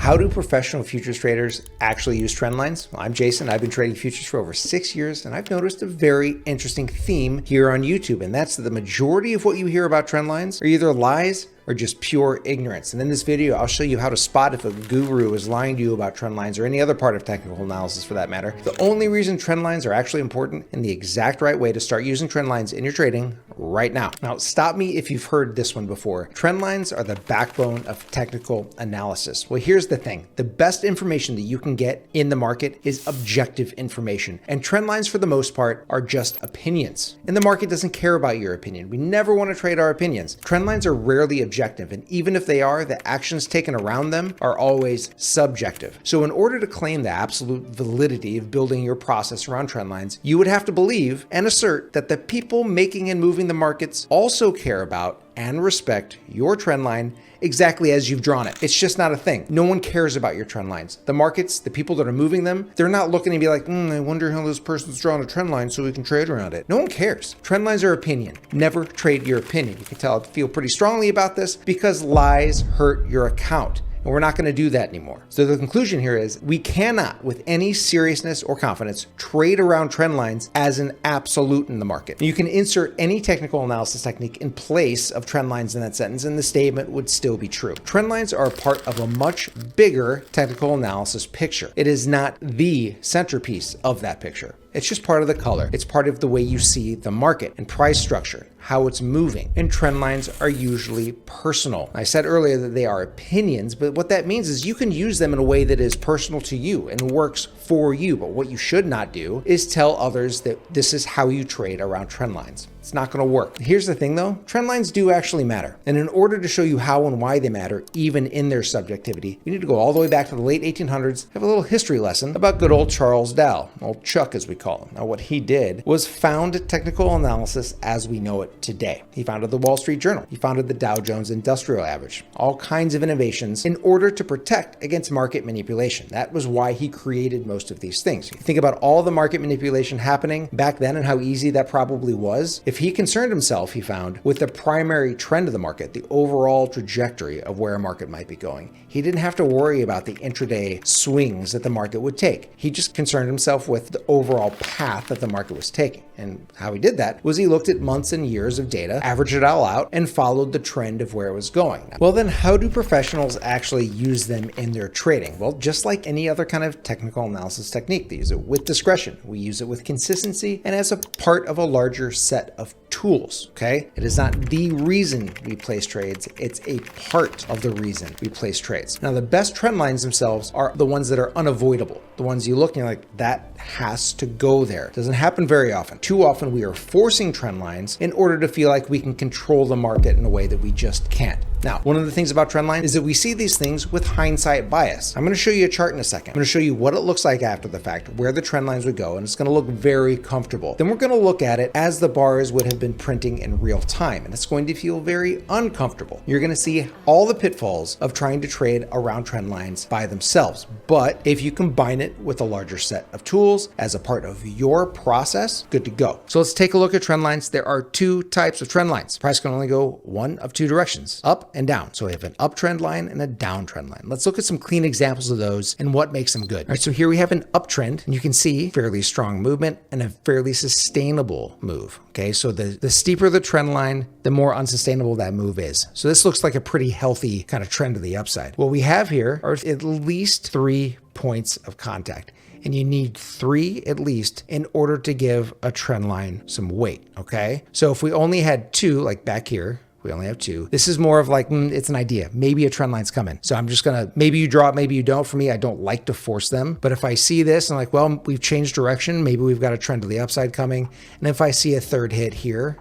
How do professional futures traders actually use trend lines? Well, I'm Jason. I've been trading futures for over 6 years, and I've noticed a very interesting theme here on YouTube, and that's that the majority of what you hear about trend lines are either lies or just pure ignorance. And in this video, I'll show you how to spot if a guru is lying to you about trend lines or any other part of technical analysis for that matter. The only reason trend lines are actually important and the exact right way to start using trend lines in your trading right now. Now, stop me if you've heard this one before. Trend lines are the backbone of technical analysis. Well, here's the thing. The best information that you can get in the market is objective information. And trend lines, for the most part, are just opinions. And the market doesn't care about your opinion. We never want to trade our opinions. Trend lines are rarely objective. And even if they are, the actions taken around them are always subjective. So in order to claim the absolute validity of building your process around trend lines, you would have to believe and assert that the people making and moving the markets also care about and respect your trend line exactly as you've drawn it. It's just not a thing. No one cares about your trend lines. The markets, the people that are moving them, they're not looking to be like, I wonder how this person's drawn a trend line so we can trade around it. No one cares. Trend lines are opinion. Never trade your opinion. You can tell I feel pretty strongly about this because lies hurt your account. And we're not going to do that anymore. So the conclusion here is we cannot, with any seriousness or confidence, trade around trend lines as an absolute in the market. You can insert any technical analysis technique in place of trend lines in that sentence, and the statement would still be true. Trend lines are a part of a much bigger technical analysis picture. It is not the centerpiece of that picture. It's just part of the color. It's part of the way you see the market and price structure, how it's moving. And trend lines are usually personal. I said earlier that they are opinions, but what that means is you can use them in a way that is personal to you and works for you. But what you should not do is tell others that this is how you trade around trend lines. It's not going to work. Here's the thing though, trend lines do actually matter. And in order to show you how and why they matter, even in their subjectivity, you need to go all the way back to the late 1800s, have a little history lesson about good old Charles Dow, old Chuck as we call him. Now what he did was found technical analysis as we know it today. He founded the Wall Street Journal. He founded the Dow Jones Industrial Average. All kinds of innovations in order to protect against market manipulation. That was why he created most of these things. You think about all the market manipulation happening back then and how easy that probably was. If he concerned himself, he found, with the primary trend of the market, the overall trajectory of where a market might be going, he didn't have to worry about the intraday swings that the market would take. He just concerned himself with the overall path that the market was taking. And how he did that was he looked at months and years of data, averaged it all out, and followed the trend of where it was going. Well, then how do professionals actually use them in their trading? Well, just like any other kind of technical analysis technique, they use it with discretion. We use it with consistency and as a part of a larger set of tools, okay? It is not the reason we place trades. It's a part of the reason we place trades. Now, the best trend lines themselves are the ones that are unavoidable. The ones you look and you're like, that has to go there. It doesn't happen very often. Too often we are forcing trend lines in order to feel like we can control the market in a way that we just can't. Now, one of the things about trend line is that we see these things with hindsight bias. I'm going to show you a chart in a second. I'm going to show you what it looks like after the fact, where the trend lines would go, and it's going to look very comfortable. Then we're going to look at it as the bars would have been printing in real time, and it's going to feel very uncomfortable. You're going to see all the pitfalls of trying to trade around trend lines by themselves. But if you combine it with a larger set of tools as a part of your process, good to go. So let's take a look at trend lines. There are two types of trend lines. Price can only go one of two directions, up and down. So we have an uptrend line and a downtrend line. Let's look at some clean examples of those and what makes them good. All right, so here we have an uptrend, and you can see fairly strong movement and a fairly sustainable move. Okay, so the steeper the trend line, the more unsustainable that move is. So this looks like a pretty healthy kind of trend to the upside. What we have here are at least 3 points of contact. And you need 3 at least in order to give a trend line some weight, okay? So if we only had 2, like back here, we only have 2. This is more of like, it's an idea. Maybe a trend line's coming. So I'm just gonna, maybe you draw it, maybe you don't. For me, I don't like to force them. But if I see this, I'm like, well, we've changed direction. Maybe we've got a trend to the upside coming. And if I see a third hit here,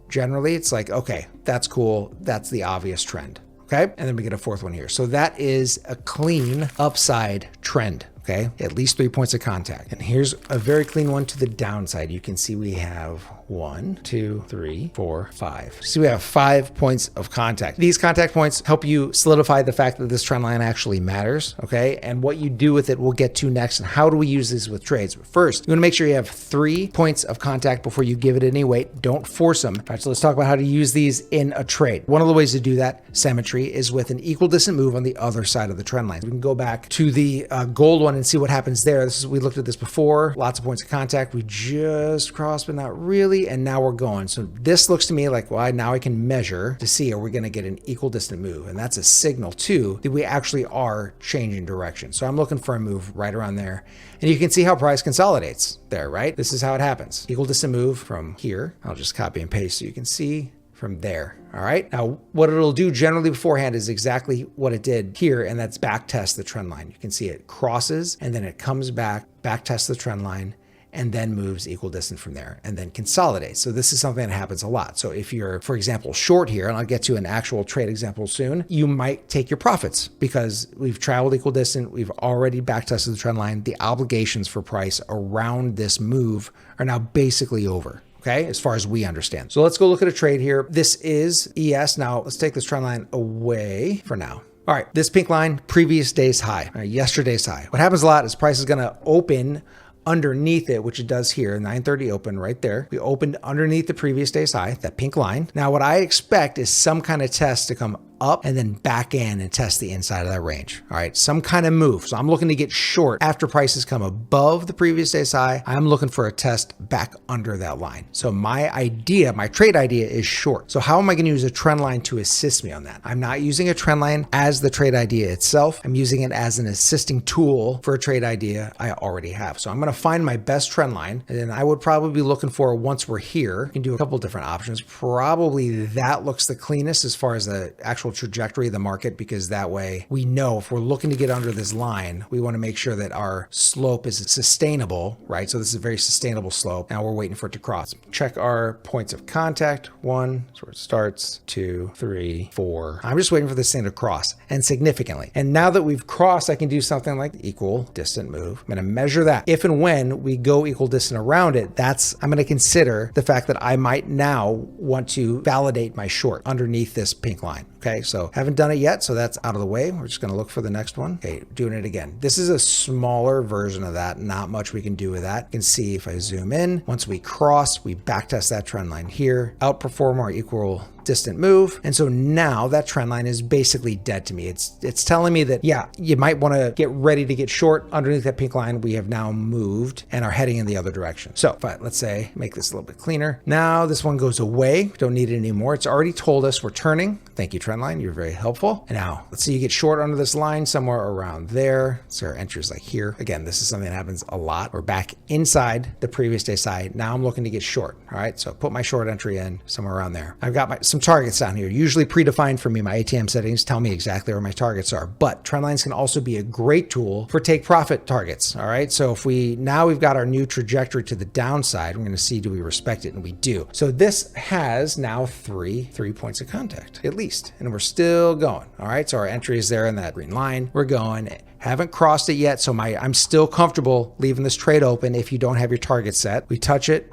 generally it's like, okay, that's cool. That's the obvious trend, okay? And then we get a 4th one here. So that is a clean upside trend. Okay, at least 3 points of contact. And here's a very clean one to the downside. You can see we have 1, 2, 3, 4, 5. See, we have 5 points of contact. These contact points help you solidify the fact that this trend line actually matters, okay? And what you do with it, we'll get to next. And how do we use this with trades? But first, you want to make sure you have 3 points of contact before you give it any weight. Don't force them. All right, so let's talk about how to use these in a trade. One of the ways to do that, symmetry, is with an equal distant move on the other side of the trend line. We can go back to the gold one and see what happens there. We looked at this before. Lots of points of contact. We just crossed, but not really. And now we're going. So this looks to me like, well, now I can measure to see, are we going to get an equal distant move? And that's a signal too that we actually are changing direction. So I'm looking for a move right around there. And you can see how price consolidates there, right? This is how it happens. Equal distant move from here. I'll just copy and paste so you can see from there. All right. Now, what it'll do generally beforehand is exactly what it did here, and that's back test the trend line. You can see it crosses and then it comes back tests the trend line, and then moves equal distant from there and then consolidates. So this is something that happens a lot. So if you're, for example, short here, and I'll get to an actual trade example soon, you might take your profits because we've traveled equal distant. We've already back tested the trend line. The obligations for price around this move are now basically over. Okay, as far as we understand. So let's go look at a trade here. This is ES. Now let's take this trend line away for now. All right, this pink line, previous day's high, yesterday's high. What happens a lot is price is gonna open underneath it, which it does here, 930 open right there. We opened underneath the previous day's high, that pink line. Now what I expect is some kind of test to come up and then back in and test the inside of that range. All right, some kind of move. So I'm looking to get short after prices come above the previous day's high. I'm looking for a test back under that line. So my idea, my trade idea is short. So how am I going to use a trend line to assist me on that? I'm not using a trend line as the trade idea itself. I'm using it as an assisting tool for a trade idea I already have. So I'm going to find my best trend line, and then I would probably be looking for, once we're here, you can do a couple different options. Probably that looks the cleanest as far as the actual trajectory of the market, because that way we know if we're looking to get under this line, we want to make sure that our slope is sustainable, right? So this is a very sustainable slope. Now we're waiting for it to cross. Check our points of contact. 1, that's where it starts. 2, 3, 4. I'm just waiting for this thing to cross, and significantly. And now that we've crossed, I can do something like equal distant move. I'm going to measure that. If and when we go equal distant around it, I'm going to consider the fact that I might now want to validate my short underneath this pink line. Okay, so haven't done it yet, so that's out of the way. We're just going to look for the next one. Okay, doing it again. This is a smaller version of that. Not much we can do with that. You can see if I zoom in, once we cross, we backtest that trend line here, outperform our equal distant move. And so now that trend line is basically dead to me. It's telling me that, yeah, you might want to get ready to get short underneath that pink line. We have now moved and are heading in the other direction. So let's say, make this a little bit cleaner. Now this one goes away. Don't need it anymore. It's already told us we're turning. Thank you, trend line. You're very helpful. And now let's say you get short under this line somewhere around there. So our entry is like here. Again, this is something that happens a lot. We're back inside the previous day side. Now I'm looking to get short. All right. So put my short entry in somewhere around there. I've got some targets down here, usually predefined for me. My ATM settings tell me exactly where my targets are, but trend lines can also be a great tool for take profit targets. All right. So if we've got our new trajectory to the downside, we're going to see, do we respect it? And we do. So this has now three points of contact at least, and we're still going. All right. So our entry is there in that green line. We're going. Haven't crossed it yet. So I'm still comfortable leaving this trade open if you don't have your target set. We touch it,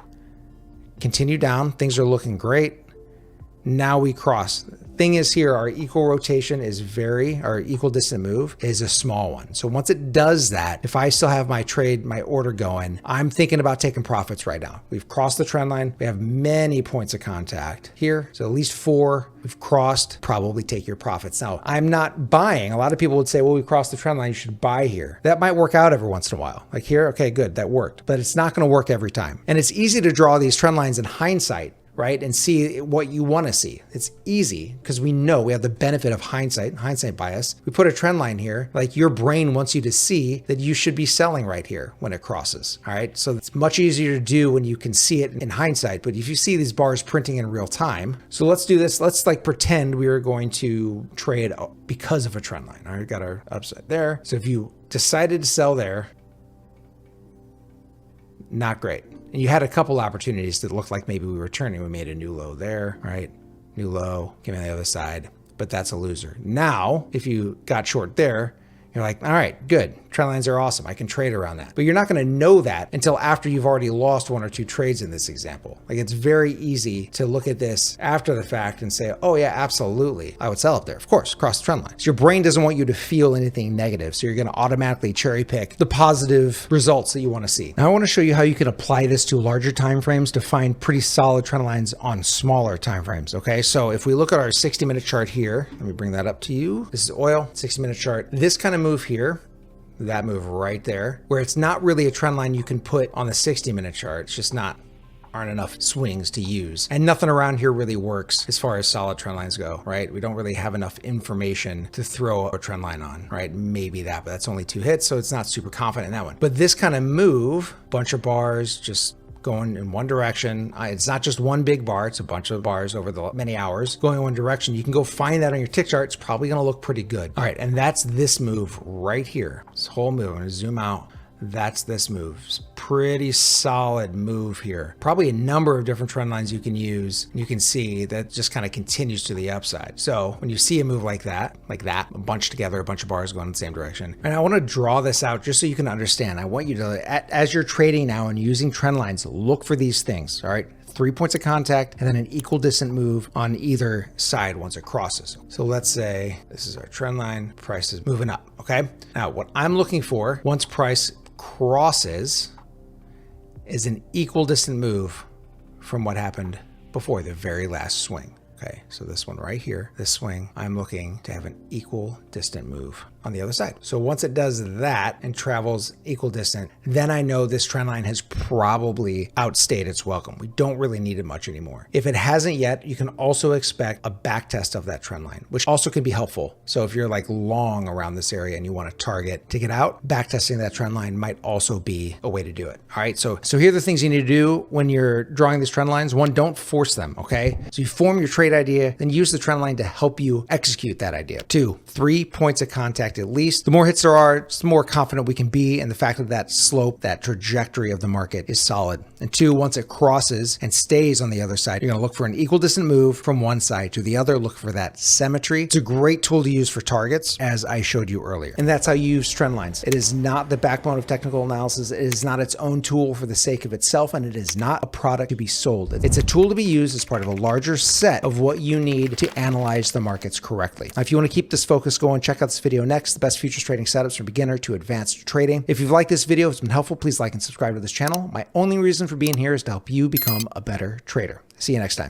continue down. Things are looking great. Now we cross. Thing is here, our equal rotation is our equal distant move is a small one. So once it does that, if I still have my order going, I'm thinking about taking profits right now. We've crossed the trend line. We have many points of contact here. So at least 4 we've crossed, probably take your profits. Now I'm not buying. A lot of people would say, well, we crossed the trend line, you should buy here. That might work out every once in a while. Like here, okay, good, that worked, but it's not going to work every time. And it's easy to draw these trend lines in hindsight, right? And see what you want to see. It's easy because we know we have the benefit of hindsight bias. We put a trend line here, like your brain wants you to see that you should be selling right here when it crosses. All right. So it's much easier to do when you can see it in hindsight. But if you see these bars printing in real time, so let's do this. Let's pretend we are going to trade because of a trend line. All right. Got our upside there. So if you decided to sell there, not great. And you had a couple opportunities that looked like maybe we were turning. We made a new low there, right? New low, came on the other side, but that's a loser. Now, if you got short there, you're like, all right, good. Trend lines are awesome. I can trade around that. But you're not going to know that until after you've already lost 1 or 2 trades in this example. Like, it's very easy to look at this after the fact and say, oh yeah, absolutely, I would sell up there. Of course, cross the trend lines. Your brain doesn't want you to feel anything negative, so you're going to automatically cherry pick the positive results that you want to see. Now I want to show you how you can apply this to larger time frames to find pretty solid trend lines on smaller time frames. Okay, so if we look at our 60-minute chart here, let me bring that up to you. This is oil, 60-minute chart. This kind of move here, that move right there, where it's not really a trend line you can put on the 60-minute chart. It's just aren't enough swings to use. And nothing around here really works as far as solid trend lines go, right? We don't really have enough information to throw a trend line on, right? Maybe that, but that's only 2 hits, so it's not super confident in that one. But this kind of move, bunch of bars, just going in one direction. It's not just one big bar, it's a bunch of bars over the many hours going in one direction. You can go find that on your tick chart. It's probably going to look pretty good. All right, and that's this move right here. This whole move, I'm going to zoom out. That's this move. It's pretty solid move here. Probably a number of different trend lines you can use. You can see that just kind of continues to the upside. So when you see a move like that, a bunch together, a bunch of bars going in the same direction. And I want to draw this out just so you can understand. I want you to, as you're trading now and using trend lines, look for these things, all right? 3 points of contact and then an equal distant move on either side once it crosses. So let's say this is our trend line, price is moving up, okay? Now what I'm looking for once price crosses is an equal distant move from what happened before the very last swing. Okay, so this one right here, this swing, I'm looking to have an equal distant move on the other side. So once it does that and travels equal distant, then I know this trend line has probably outstayed its welcome. We don't really need it much anymore. If it hasn't yet, you can also expect a back test of that trend line, which also can be helpful. So if you're like long around this area and you want to target to get out, back testing that trend line might also be a way to do it. All right, so here are the things you need to do when you're drawing these trend lines. 1, don't force them, okay? So you form your trade idea, then use the trend line to help you execute that idea. 2, 3 points of contact at least. The more hits there are, the more confident we can be in the fact that that slope, that trajectory of the market is solid. And 2, once it crosses and stays on the other side, you're going to look for an equal distant move from one side to the other. Look for that symmetry. It's a great tool to use for targets, as I showed you earlier. And that's how you use trend lines. It is not the backbone of technical analysis. It is not its own tool for the sake of itself, and it is not a product to be sold. It's a tool to be used as part of a larger set of what you need to analyze the markets correctly. Now, if you want to keep this focus going, check out this video next, the best futures trading setups from beginner to advanced trading. If you've liked this video, if it's been helpful, please like and subscribe to this channel. My only reason for being here is to help you become a better trader. See you next time.